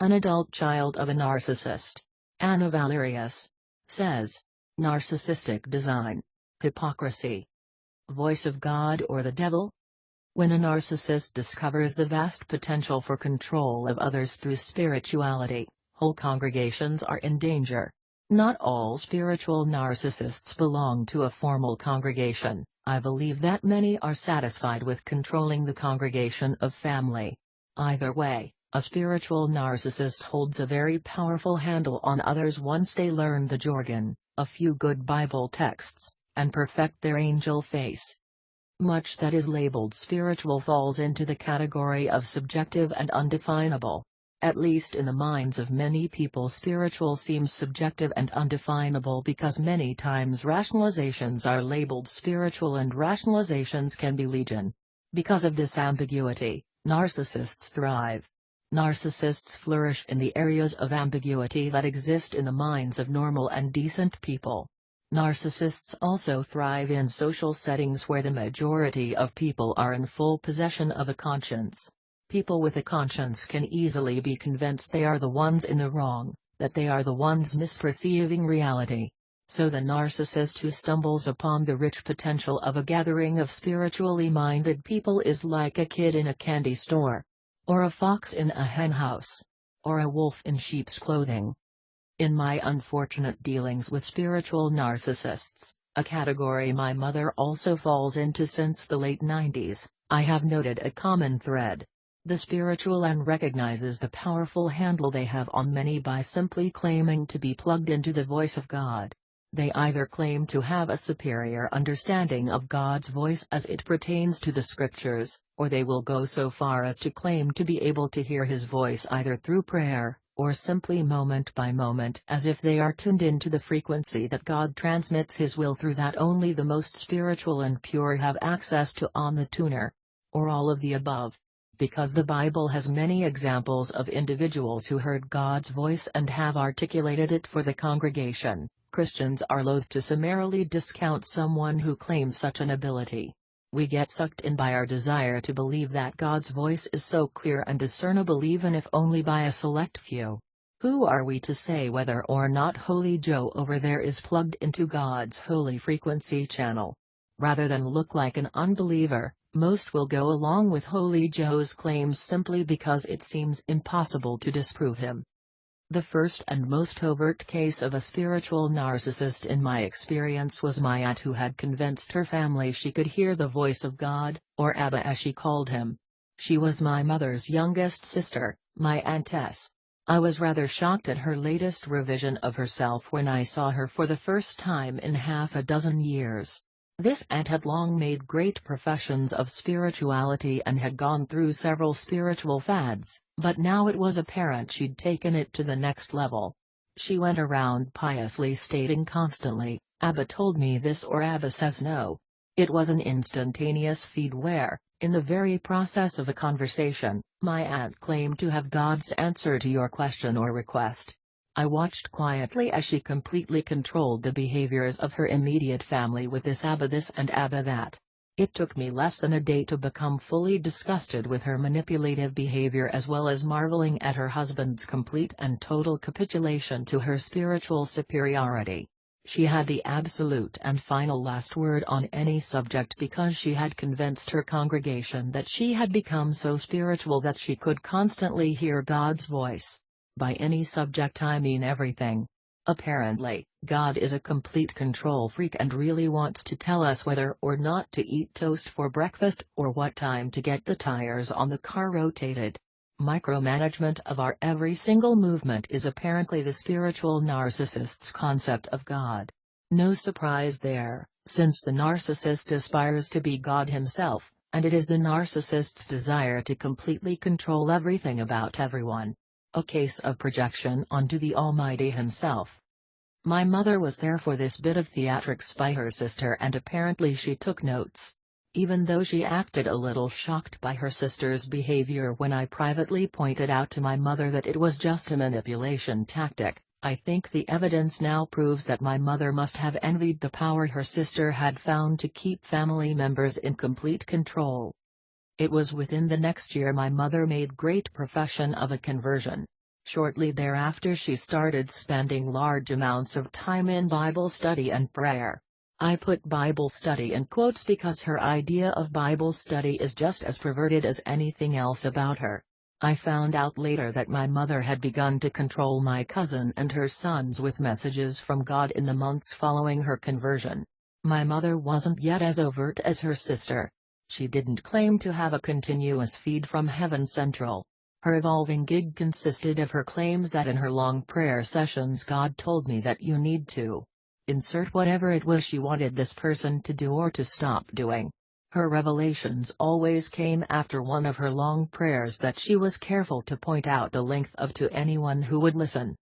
an adult child of a narcissist. Anna Valerius says, Narcissistic design. Hypocrisy. Voice of God or the devil? When a narcissist discovers the vast potential for control of others through spirituality, whole congregations are in danger. Not all spiritual narcissists belong to a formal congregation. I believe that many are satisfied with controlling the congregation of family. Either way, a spiritual narcissist holds a very powerful handle on others once they learn the jargon, a few good Bible texts, and perfect their angel face. Much that is labeled spiritual falls into the category of subjective and undefinable. At least in the minds of many people, spiritual seems subjective and undefinable because many times rationalizations are labeled spiritual and rationalizations can be legion. Because of this ambiguity, narcissists thrive. Narcissists flourish in the areas of ambiguity that exist in the minds of normal and decent people. Narcissists also thrive in social settings where the majority of people are in full possession of a conscience. People with a conscience can easily be convinced they are the ones in the wrong, that they are the ones misperceiving reality. So the narcissist who stumbles upon the rich potential of a gathering of spiritually minded people is like a kid in a candy store, or a fox in a henhouse, or a wolf in sheep's clothing. In my unfortunate dealings with spiritual narcissists, a category my mother also falls into since the late 90s, I have noted a common thread. The spiritual and recognizes the powerful handle they have on many by simply claiming to be plugged into the voice of God. They either claim to have a superior understanding of God's voice as it pertains to the scriptures, or they will go so far as to claim to be able to hear His voice either through prayer, or simply moment by moment as if they are tuned into the frequency that God transmits His will through that only the most spiritual and pure have access to on the tuner. Or all of the above. Because the Bible has many examples of individuals who heard God's voice and have articulated it for the congregation, Christians are loath to summarily discount someone who claims such an ability. We get sucked in by our desire to believe that God's voice is so clear and discernible even if only by a select few. Who are we to say whether or not Holy Joe over there is plugged into God's holy frequency channel? Rather than look like an unbeliever, most will go along with Holy Joe's claims simply because it seems impossible to disprove him. The first and most overt case of a spiritual narcissist in my experience was my aunt, who had convinced her family she could hear the voice of God, or Abba as she called him. She was my mother's youngest sister, my Aunt Tess. I was rather shocked at her latest revision of herself when I saw her for the first time in half a dozen years. This aunt had long made great professions of spirituality and had gone through several spiritual fads, but now it was apparent she'd taken it to the next level. She went around piously stating constantly, "Abba told me this," or "Abba says no." It was an instantaneous feed where, in the very process of a conversation, my aunt claimed to have God's answer to your question or request. I watched quietly as she completely controlled the behaviors of her immediate family with this Abba this and Abba that. It took me less than a day to become fully disgusted with her manipulative behavior, as well as marveling at her husband's complete and total capitulation to her spiritual superiority. She had the absolute and final last word on any subject because she had convinced her congregation that she had become so spiritual that she could constantly hear God's voice. By any subject I mean everything. Apparently, God is a complete control freak and really wants to tell us whether or not to eat toast for breakfast or what time to get the tires on the car rotated. Micromanagement of our every single movement is apparently the spiritual narcissist's concept of God. No surprise there, since the narcissist aspires to be God himself, and it is the narcissist's desire to completely control everything about everyone. A case of projection onto the Almighty himself. My mother was there for this bit of theatrics by her sister, and apparently she took notes. Even though she acted a little shocked by her sister's behavior when I privately pointed out to my mother that it was just a manipulation tactic, I think the evidence now proves that my mother must have envied the power her sister had found to keep family members in complete control. It was within the next year my mother made great profession of a conversion. Shortly thereafter she started spending large amounts of time in Bible study and prayer. I put Bible study in quotes because her idea of Bible study is just as perverted as anything else about her. I found out later that my mother had begun to control my cousin and her sons with messages from God in the months following her conversion. My mother wasn't yet as overt as her sister. She didn't claim to have a continuous feed from Heaven Central. Her evolving gig consisted of her claims that in her long prayer sessions God told me that you need to insert whatever it was she wanted this person to do or to stop doing. Her revelations always came after one of her long prayers that she was careful to point out the length of to anyone who would listen.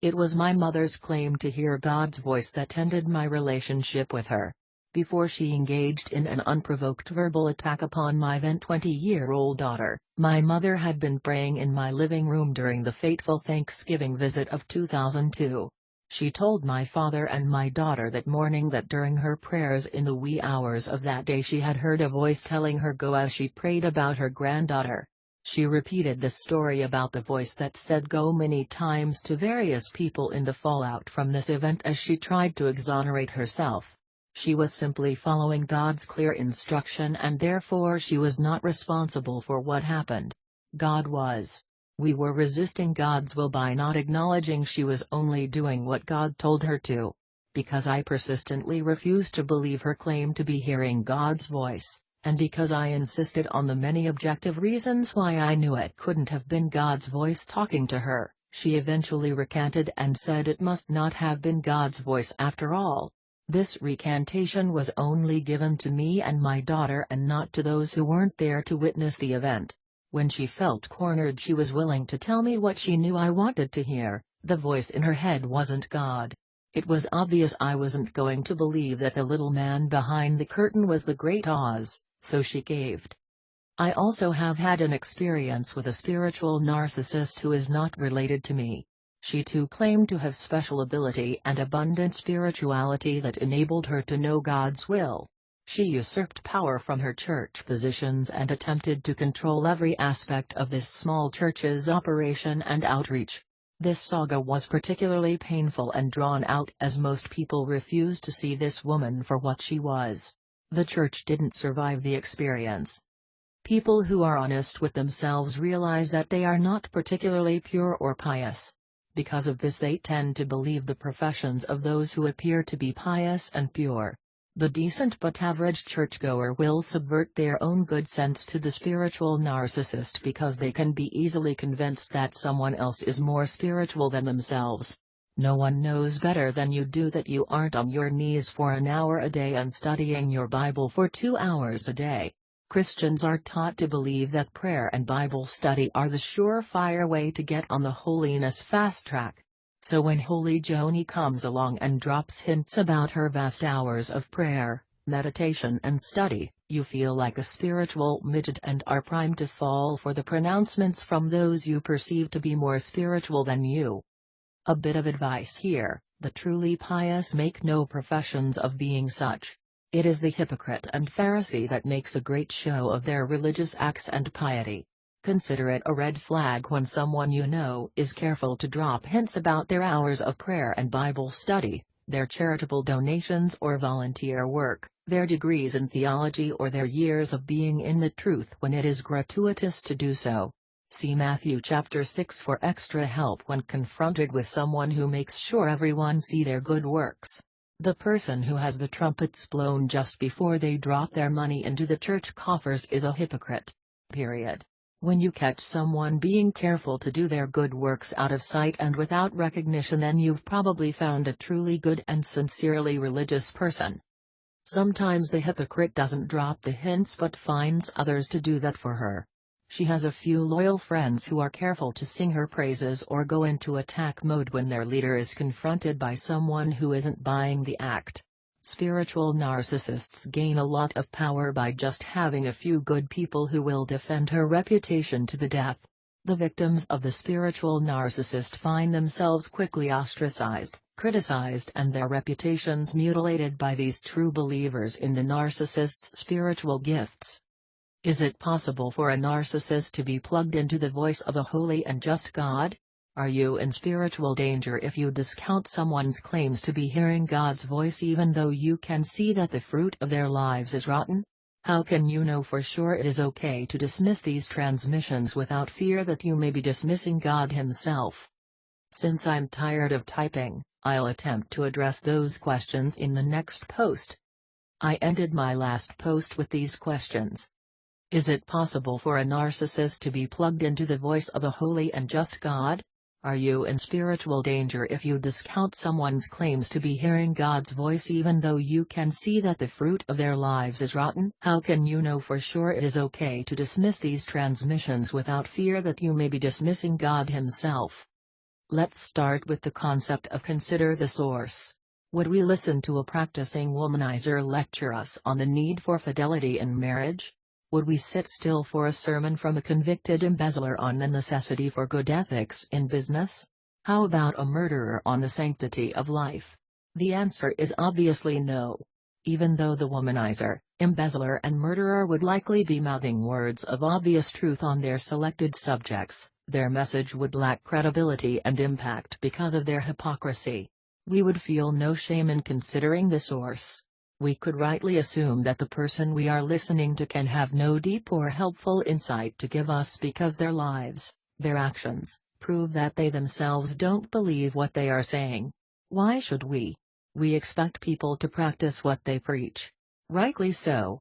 It was my mother's claim to hear God's voice that ended my relationship with her. Before she engaged in an unprovoked verbal attack upon my then 20-year-old daughter, my mother had been praying in my living room during the fateful Thanksgiving visit of 2002. She told my father and my daughter that morning that during her prayers in the wee hours of that day she had heard a voice telling her go as she prayed about her granddaughter. She repeated the story about the voice that said go many times to various people in the fallout from this event as she tried to exonerate herself. She was simply following God's clear instruction and therefore she was not responsible for what happened. God was. We were resisting God's will by not acknowledging she was only doing what God told her to. Because I persistently refused to believe her claim to be hearing God's voice, and because I insisted on the many objective reasons why I knew it couldn't have been God's voice talking to her, she eventually recanted and said it must not have been God's voice after all. This recantation was only given to me and my daughter and not to those who weren't there to witness the event. When she felt cornered she was willing to tell me what she knew I wanted to hear. The voice in her head wasn't God. It was obvious I wasn't going to believe that the little man behind the curtain was the great Oz, so she caved. I also have had an experience with a spiritual narcissist who is not related to me. She too claimed to have special ability and abundant spirituality that enabled her to know God's will. She usurped power from her church positions and attempted to control every aspect of this small church's operation and outreach. This saga was particularly painful and drawn out as most people refused to see this woman for what she was. The church didn't survive the experience. People who are honest with themselves realize that they are not particularly pure or pious. Because of this they tend to believe the professions of those who appear to be pious and pure. The decent but average churchgoer will subvert their own good sense to the spiritual narcissist because they can be easily convinced that someone else is more spiritual than themselves. No one knows better than you do that you aren't on your knees for an hour a day and studying your Bible for 2 hours a day. Christians are taught to believe that prayer and Bible study are the surefire way to get on the holiness fast track. So when Holy Joni comes along and drops hints about her vast hours of prayer, meditation and study, you feel like a spiritual midget and are primed to fall for the pronouncements from those you perceive to be more spiritual than you. A bit of advice here: the truly pious make no professions of being such. It is the hypocrite and Pharisee that makes a great show of their religious acts and piety. Consider it a red flag when someone you know is careful to drop hints about their hours of prayer and Bible study, their charitable donations or volunteer work, their degrees in theology or their years of being in the truth when it is gratuitous to do so. See Matthew chapter 6 for extra help when confronted with someone who makes sure everyone see their good works. The person who has the trumpets blown just before they drop their money into the church coffers is a hypocrite. Period. When you catch someone being careful to do their good works out of sight and without recognition, then you've probably found a truly good and sincerely religious person. Sometimes the hypocrite doesn't drop the hints but finds others to do that for her. She has a few loyal friends who are careful to sing her praises or go into attack mode when their leader is confronted by someone who isn't buying the act. Spiritual narcissists gain a lot of power by just having a few good people who will defend her reputation to the death. The victims of the spiritual narcissist find themselves quickly ostracized, criticized, and their reputations mutilated by these true believers in the narcissist's spiritual gifts. Is it possible for a narcissist to be plugged into the voice of a holy and just God? Are you in spiritual danger if you discount someone's claims to be hearing God's voice even though you can see that the fruit of their lives is rotten? How can you know for sure it is okay to dismiss these transmissions without fear that you may be dismissing God Himself? Since I'm tired of typing, I'll attempt to address those questions in the next post. I ended my last post with these questions. Is it possible for a narcissist to be plugged into the voice of a holy and just God? Are you in spiritual danger if you discount someone's claims to be hearing God's voice even though you can see that the fruit of their lives is rotten? How can you know for sure it is okay to dismiss these transmissions without fear that you may be dismissing God Himself? Let's start with the concept of consider the source. Would we listen to a practicing womanizer lecture us on the need for fidelity in marriage? Would we sit still for a sermon from a convicted embezzler on the necessity for good ethics in business? How about a murderer on the sanctity of life? The answer is obviously no. Even though the womanizer, embezzler and murderer would likely be mouthing words of obvious truth on their selected subjects, their message would lack credibility and impact because of their hypocrisy. We would feel no shame in considering the source. We could rightly assume that the person we are listening to can have no deep or helpful insight to give us because their lives, their actions, prove that they themselves don't believe what they are saying. Why should we? We expect people to practice what they preach. Rightly so.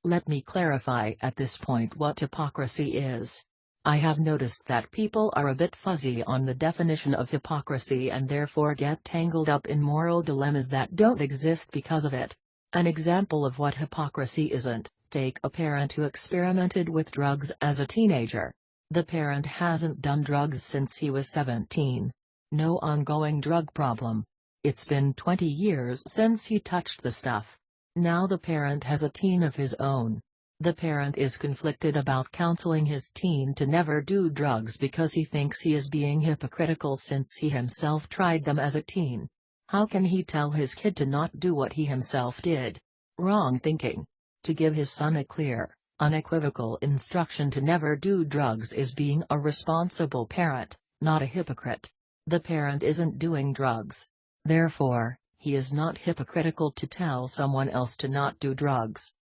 Let me clarify at this point what hypocrisy is. I have noticed that people are a bit fuzzy on the definition of hypocrisy and therefore get tangled up in moral dilemmas that don't exist because of it. An example of what hypocrisy isn't: take a parent who experimented with drugs as a teenager. The parent hasn't done drugs since he was 17. No ongoing drug problem. It's been 20 years since he touched the stuff. Now the parent has a teen of his own. The parent is conflicted about counseling his teen to never do drugs because he thinks he is being hypocritical since he himself tried them as a teen. How can he tell his kid to not do what he himself did? Wrong thinking. To give his son a clear, unequivocal instruction to never do drugs is being a responsible parent, not a hypocrite. The parent isn't doing drugs. Therefore, he is not hypocritical to tell someone else to not do drugs.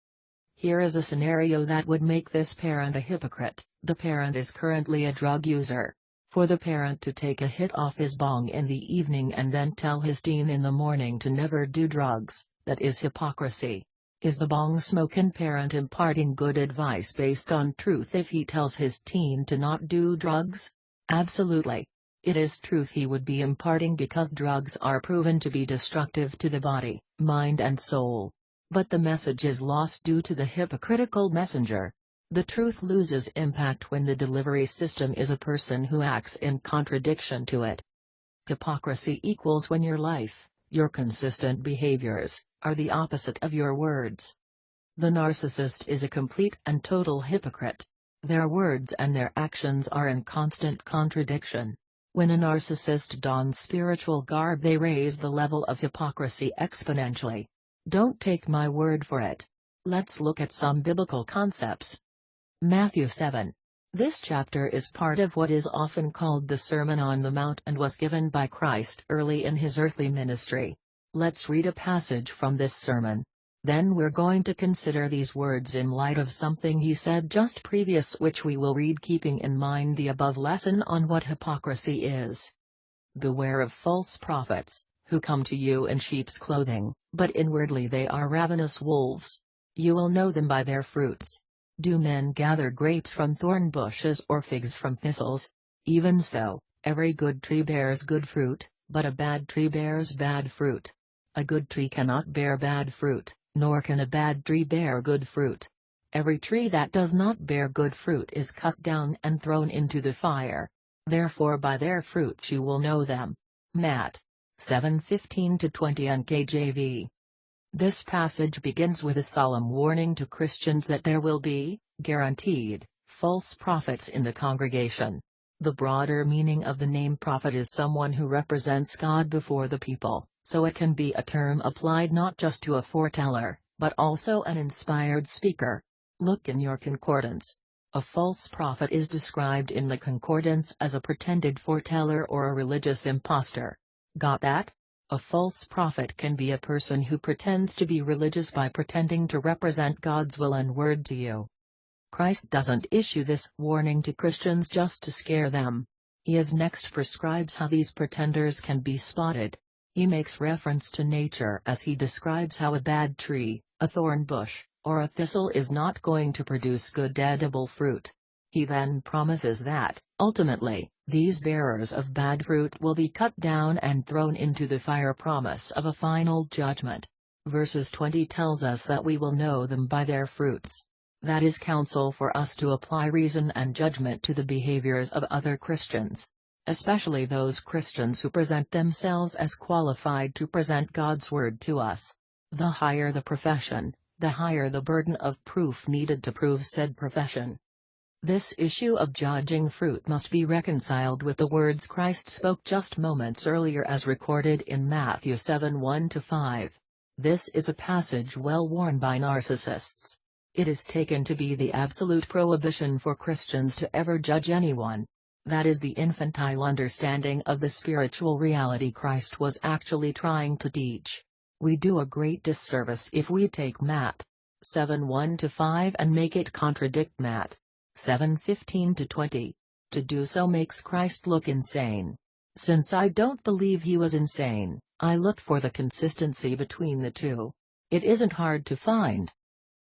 Here is a scenario that would make this parent a hypocrite. The parent is currently a drug user. For the parent to take a hit off his bong in the evening and then tell his teen in the morning to never do drugs, that is hypocrisy. Is the bong-smoking parent imparting good advice based on truth if he tells his teen to not do drugs? Absolutely. It is truth he would be imparting because drugs are proven to be destructive to the body, mind and soul. But the message is lost due to the hypocritical messenger. The truth loses impact when the delivery system is a person who acts in contradiction to it. Hypocrisy equals when your life, your consistent behaviors, are the opposite of your words. The narcissist is a complete and total hypocrite. Their words and their actions are in constant contradiction. When a narcissist dons spiritual garb, they raise the level of hypocrisy exponentially. Don't take my word for it. Let's look at some biblical concepts. Matthew 7. This chapter is part of what is often called the Sermon on the Mount and was given by Christ early in his earthly ministry. Let's read a passage from this sermon. Then we're going to consider these words in light of something he said just previous, which we will read keeping in mind the above lesson on what hypocrisy is. Beware of false prophets, who come to you in sheep's clothing, but inwardly they are ravenous wolves. You will know them by their fruits. Do men gather grapes from thorn bushes or figs from thistles? Even so, every good tree bears good fruit, but a bad tree bears bad fruit. A good tree cannot bear bad fruit, nor can a bad tree bear good fruit. Every tree that does not bear good fruit is cut down and thrown into the fire. Therefore by their fruits you will know them. Matt. 7:15-20 NKJV. This passage begins with a solemn warning to Christians that there will be, guaranteed, false prophets in the congregation. The broader meaning of the name prophet is someone who represents God before the people, so it can be a term applied not just to a foreteller, but also an inspired speaker. Look in your concordance. A false prophet is described in the concordance as a pretended foreteller or a religious impostor. Got that? A false prophet can be a person who pretends to be religious by pretending to represent God's will and word to you. Christ doesn't issue this warning to Christians just to scare them. He next prescribes how these pretenders can be spotted. He makes reference to nature as he describes how a bad tree, a thorn bush, or a thistle is not going to produce good edible fruit. He then promises that, ultimately, these bearers of bad fruit will be cut down and thrown into the fire, promise of a final judgment. Verses 20 tells us that we will know them by their fruits. That is counsel for us to apply reason and judgment to the behaviors of other Christians, especially those Christians who present themselves as qualified to present God's word to us. The higher the profession, the higher the burden of proof needed to prove said profession. This issue of judging fruit must be reconciled with the words Christ spoke just moments earlier as recorded in Matthew 7:1-5. This is a passage well worn by narcissists. It is taken to be the absolute prohibition for Christians to ever judge anyone. That is the infantile understanding of the spiritual reality Christ was actually trying to teach. We do a great disservice if we take Matt 7:1-5 and make it contradict Matt 7:15-20. To do so makes Christ look insane. Since I don't believe he was insane, I looked for the consistency between the two. It isn't hard to find.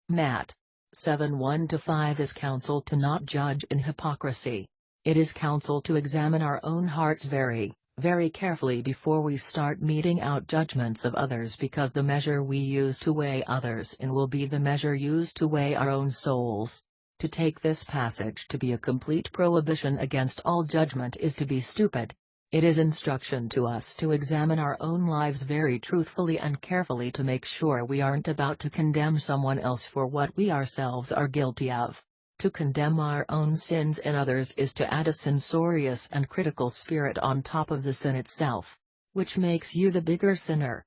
Matt 7:1-5 is counsel to not judge in hypocrisy. It is counsel to examine our own hearts very, very carefully before we start meting out judgments of others, because the measure we use to weigh others in will be the measure used to weigh our own souls. To take this passage to be a complete prohibition against all judgment is to be stupid. It is instruction to us to examine our own lives very truthfully and carefully to make sure we aren't about to condemn someone else for what we ourselves are guilty of. To condemn our own sins in others is to add a censorious and critical spirit on top of the sin itself, which makes you the bigger sinner.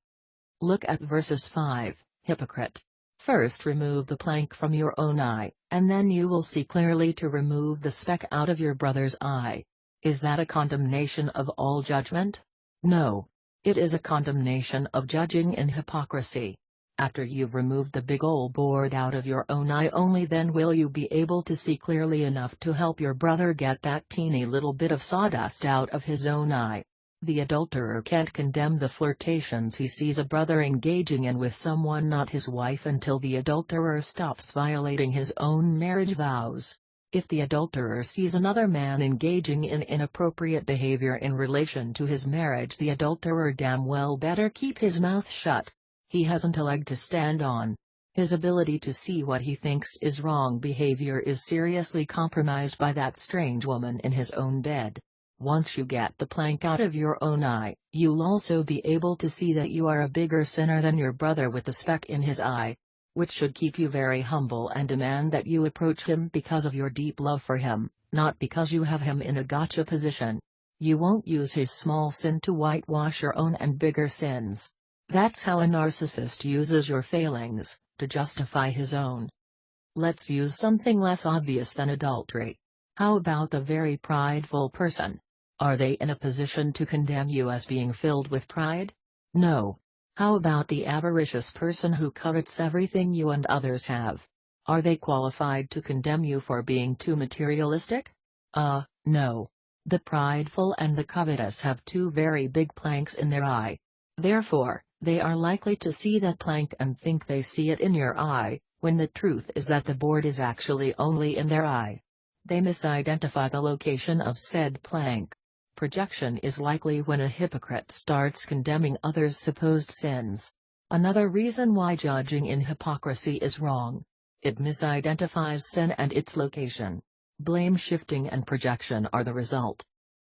Look at verses 5, hypocrite. First remove the plank from your own eye, and then you will see clearly to remove the speck out of your brother's eye. Is that a condemnation of all judgment? No. It is a condemnation of judging in hypocrisy. After you've removed the big old board out of your own eye, only then will you be able to see clearly enough to help your brother get that teeny little bit of sawdust out of his own eye. The adulterer can't condemn the flirtations he sees a brother engaging in with someone not his wife until the adulterer stops violating his own marriage vows. If the adulterer sees another man engaging in inappropriate behavior in relation to his marriage, the adulterer damn well better keep his mouth shut. He hasn't a leg to stand on. His ability to see what he thinks is wrong behavior is seriously compromised by that strange woman in his own bed. Once you get the plank out of your own eye, you'll also be able to see that you are a bigger sinner than your brother with the speck in his eye. Which should keep you very humble and demand that you approach him because of your deep love for him, not because you have him in a gotcha position. You won't use his small sin to whitewash your own and bigger sins. That's how a narcissist uses your failings, to justify his own. Let's use something less obvious than adultery. How about the very prideful person? Are they in a position to condemn you as being filled with pride? No. How about the avaricious person who covets everything you and others have? Are they qualified to condemn you for being too materialistic? No. The prideful and the covetous have two very big planks in their eye. Therefore, they are likely to see that plank and think they see it in your eye, when the truth is that the board is actually only in their eye. They misidentify the location of said plank. Projection is likely when a hypocrite starts condemning others' supposed sins. Another reason why judging in hypocrisy is wrong. It misidentifies sin and its location. Blame shifting and projection are the result.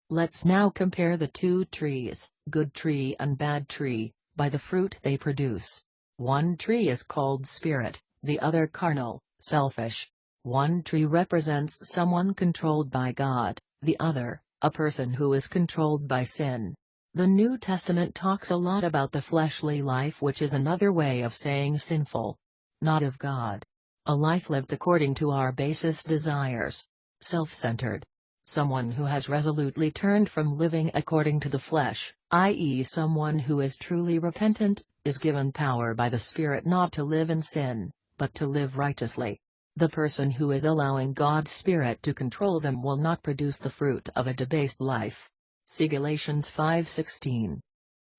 Let's now compare the two trees, good tree and bad tree, by the fruit they produce. One tree is called spirit, the other carnal, selfish. One tree represents someone controlled by God, the other, a person who is controlled by sin. The New Testament talks a lot about the fleshly life, which is another way of saying sinful. Not of God. A life lived according to our basest desires. Self-centered. Someone who has resolutely turned from living according to the flesh, i.e. someone who is truly repentant, is given power by the Spirit not to live in sin, but to live righteously. The person who is allowing God's Spirit to control them will not produce the fruit of a debased life. See Galatians 5:16.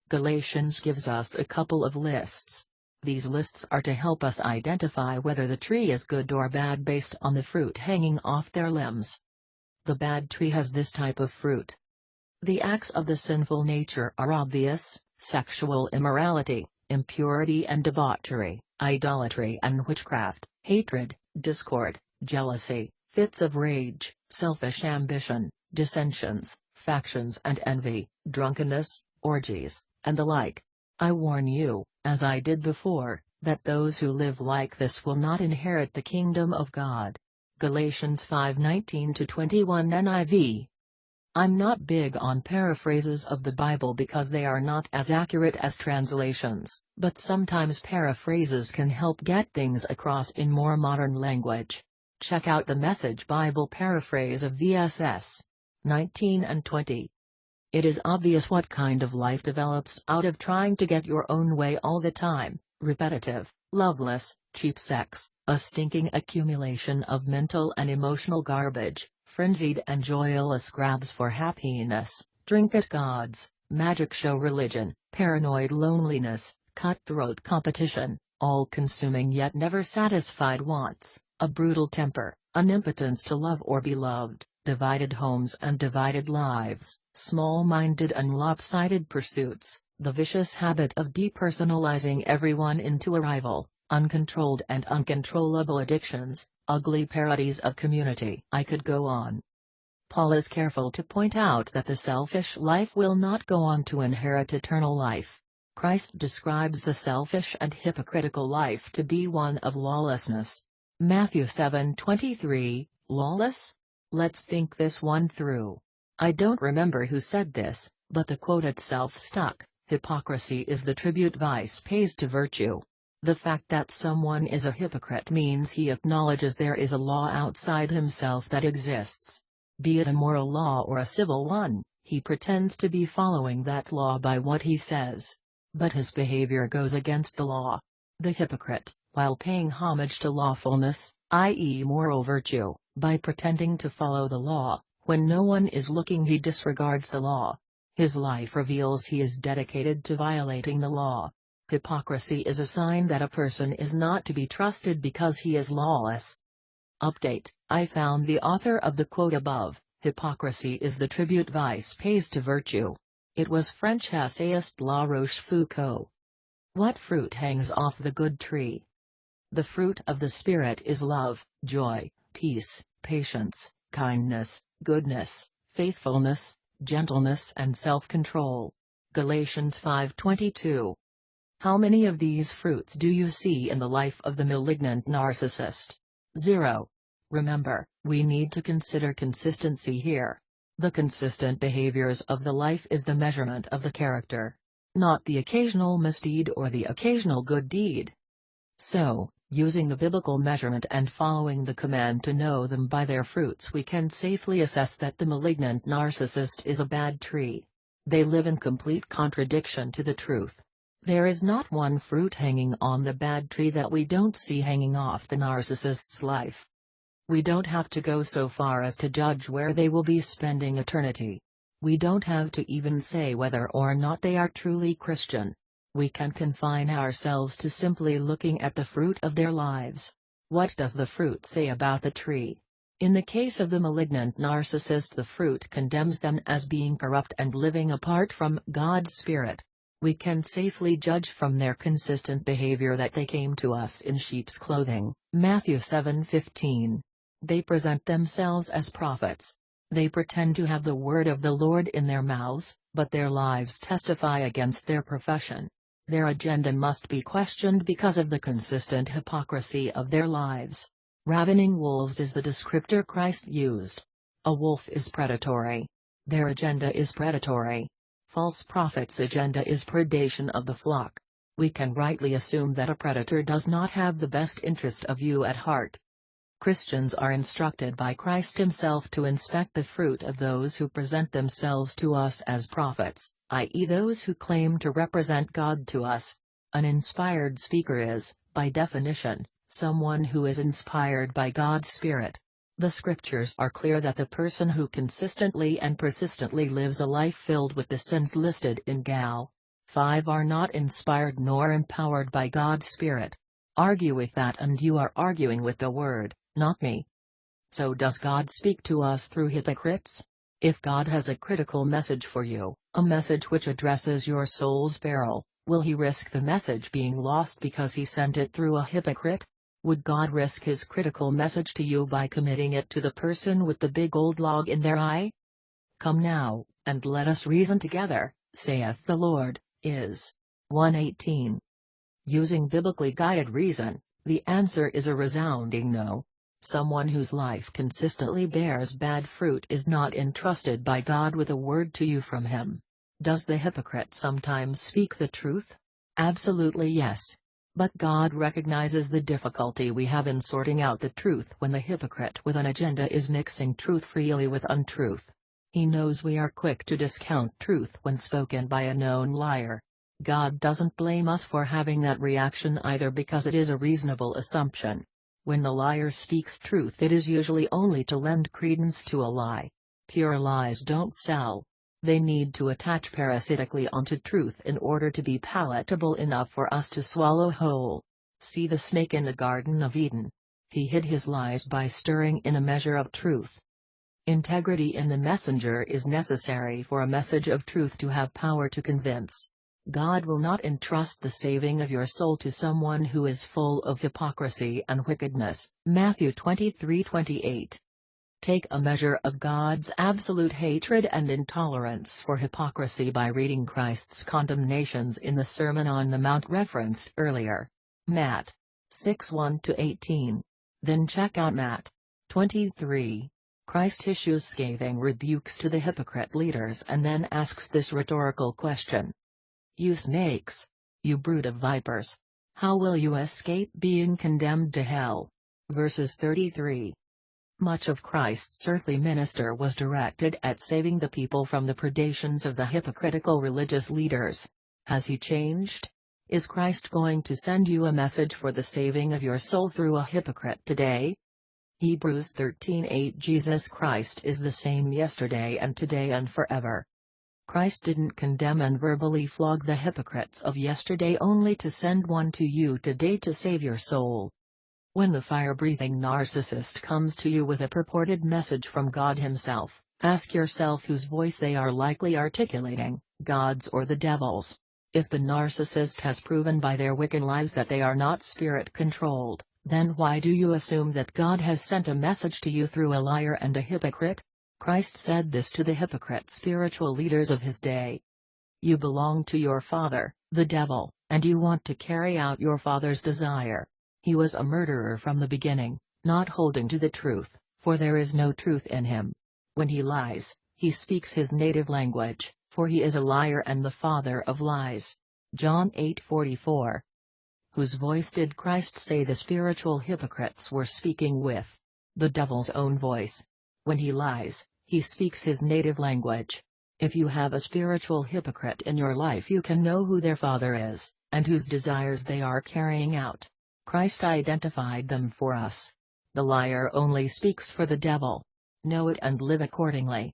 Galatians gives us a couple of lists. These lists are to help us identify whether the tree is good or bad based on the fruit hanging off their limbs. The bad tree has this type of fruit. The acts of the sinful nature are obvious: sexual immorality, impurity and debauchery, idolatry and witchcraft, hatred, discord, jealousy, fits of rage, selfish ambition, dissensions, factions and envy, drunkenness, orgies, and the like. I warn you, as I did before, that those who live like this will not inherit the kingdom of God. Galatians 5:19-21 NIV. I'm not big on paraphrases of the Bible because they are not as accurate as translations, but sometimes paraphrases can help get things across in more modern language. Check out the Message Bible paraphrase of VSS 19 and 20. It is obvious what kind of life develops out of trying to get your own way all the time: repetitive, loveless, cheap sex, a stinking accumulation of mental and emotional garbage, frenzied and joyless grabs for happiness, trinket gods, magic show religion, paranoid loneliness, cutthroat competition, all-consuming yet never satisfied wants, a brutal temper, an impotence to love or be loved, divided homes and divided lives, small-minded and lopsided pursuits, the vicious habit of depersonalizing everyone into a rival, uncontrolled and uncontrollable addictions, ugly parodies of community. I could go on. Paul is careful to point out that the selfish life will not go on to inherit eternal life. Christ describes the selfish and hypocritical life to be one of lawlessness. Matthew 7:23, lawless? Let's think this one through. I don't remember who said this, but the quote itself stuck: hypocrisy is the tribute vice pays to virtue. The fact that someone is a hypocrite means he acknowledges there is a law outside himself that exists. Be it a moral law or a civil one, he pretends to be following that law by what he says. But his behavior goes against the law. The hypocrite, while paying homage to lawfulness, i.e. moral virtue, by pretending to follow the law, when no one is looking he disregards the law. His life reveals he is dedicated to violating the law. Hypocrisy is a sign that a person is not to be trusted because he is lawless. Update: I found the author of the quote above: hypocrisy is the tribute vice pays to virtue. It was French essayist La Rochefoucauld. What fruit hangs off the good tree? The fruit of the Spirit is love, joy, peace, patience, kindness, goodness, faithfulness, gentleness and self-control. Galatians 5:22. How many of these fruits do you see in the life of the malignant narcissist? 0. Remember, we need to consider consistency here. The consistent behaviors of the life is the measurement of the character, not the occasional misdeed or the occasional good deed. So, using the biblical measurement and following the command to know them by their fruits, we can safely assess that the malignant narcissist is a bad tree. They live in complete contradiction to the truth. There is not one fruit hanging on the bad tree that we don't see hanging off the narcissist's life. We don't have to go so far as to judge where they will be spending eternity. We don't have to even say whether or not they are truly Christian. We can confine ourselves to simply looking at the fruit of their lives. What does the fruit say about the tree? In the case of the malignant narcissist, the fruit condemns them as being corrupt and living apart from God's Spirit. We can safely judge from their consistent behavior that they came to us in sheep's clothing. Matthew 7:15. They present themselves as prophets. They pretend to have the word of the Lord in their mouths, but their lives testify against their profession. Their agenda must be questioned because of the consistent hypocrisy of their lives. Ravening wolves is the descriptor Christ used. A wolf is predatory. Their agenda is predatory. False prophets' agenda is predation of the flock. we can rightly assume that a predator does not have the best interest of you at heart. Christians are instructed by Christ himself to inspect the fruit of those who present themselves to us as prophets, i.e. those who claim to represent God to us. An inspired speaker is, by definition, someone who is inspired by God's Spirit. The scriptures are clear that the person who consistently and persistently lives a life filled with the sins listed in Gal. 5 are not inspired nor empowered by God's Spirit. Argue with that and you are arguing with the Word, not me. So does God speak to us through hypocrites? If God has a critical message for you, a message which addresses your soul's peril, will he risk the message being lost because he sent it through a hypocrite? Would God risk his critical message to you by committing it to the person with the big old log in their eye? Come now, and let us reason together, saith the Lord, is 1:18. Using biblically guided reason, the answer is a resounding no. Someone whose life consistently bears bad fruit is not entrusted by God with a word to you from him. Does the hypocrite sometimes speak the truth? Absolutely yes. But God recognizes the difficulty we have in sorting out the truth when the hypocrite with an agenda is mixing truth freely with untruth. He knows we are quick to discount truth when spoken by a known liar. God doesn't blame us for having that reaction either because it is a reasonable assumption. When the liar speaks truth, it is usually only to lend credence to a lie. Pure lies don't sell. They need to attach parasitically onto truth in order to be palatable enough for us to swallow whole. See the snake in the Garden of Eden. He hid his lies by stirring in a measure of truth. Integrity in the messenger is necessary for a message of truth to have power to convince. God will not entrust the saving of your soul to someone who is full of hypocrisy and wickedness. Matthew 23:28. Take a measure of God's absolute hatred and intolerance for hypocrisy by reading Christ's condemnations in the Sermon on the Mount referenced earlier. Matt 6:1-18. Then check out Matt 23. Christ issues scathing rebukes to the hypocrite leaders and then asks this rhetorical question. You snakes! You brood of vipers! How will you escape being condemned to hell? Verses 33. Much of Christ's earthly ministry was directed at saving the people from the predations of the hypocritical religious leaders. Has he changed? Is Christ going to send you a message for the saving of your soul through a hypocrite today? Hebrews 13:8. Jesus Christ is the same yesterday and today and forever. Christ didn't condemn and verbally flog the hypocrites of yesterday only to send one to you today to save your soul. When the fire-breathing narcissist comes to you with a purported message from God himself, ask yourself whose voice they are likely articulating, God's or the devil's. If the narcissist has proven by their wicked lives that they are not spirit-controlled, then why do you assume that God has sent a message to you through a liar and a hypocrite? Christ said this to the hypocrite spiritual leaders of his day. You belong to your father, the devil, and you want to carry out your father's desire. He was a murderer from the beginning, not holding to the truth, for there is no truth in him. When he lies, he speaks his native language, for he is a liar and the father of lies. John 8:44. Whose voice did Christ say the spiritual hypocrites were speaking with? The devil's own voice. When he lies, he speaks his native language. If you have a spiritual hypocrite in your life, you can know who their father is, and whose desires they are carrying out. Christ identified them for us. The liar only speaks for the devil. Know it and live accordingly.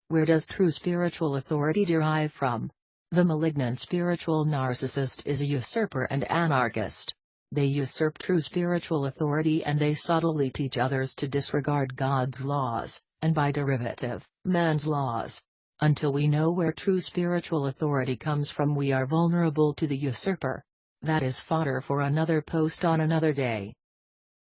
Where does true spiritual authority derive from? The malignant spiritual narcissist is a usurper and anarchist. They usurp true spiritual authority and they subtly teach others to disregard God's laws, and by derivative, man's laws. Until we know where true spiritual authority comes from, we are vulnerable to the usurper. That is fodder for another post on another day.